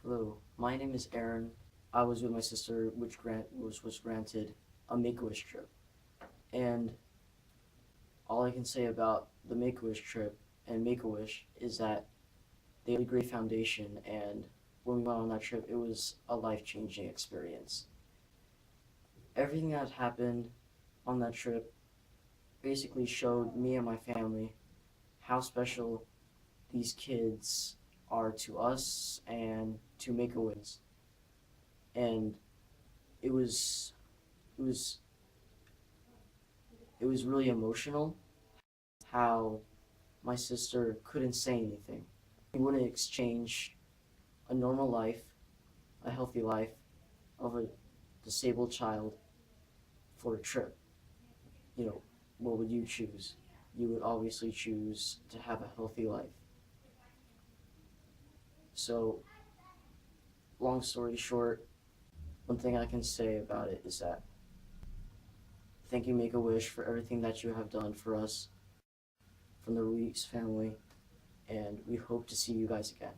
Hello, my name is Aaron. I was with my sister, which was granted a Make-A-Wish trip. And all I can say about the Make-A-Wish trip and Make-A-Wish is that they had a great foundation, and when we went on that trip, it was a life-changing experience. Everything that happened on that trip basically showed me and my family how special these kids are to us and to Make-A-Wish. And it was it was it was really emotional how my sister couldn't say anything. We wouldn't exchange a normal life, a healthy life of a disabled child for a trip. You know, what would you choose? You would obviously choose to have a healthy life. So, long story short, one thing I can say about it is that thank you, Make-A-Wish, for everything that you have done for us from the Ruiz family, and we hope to see you guys again.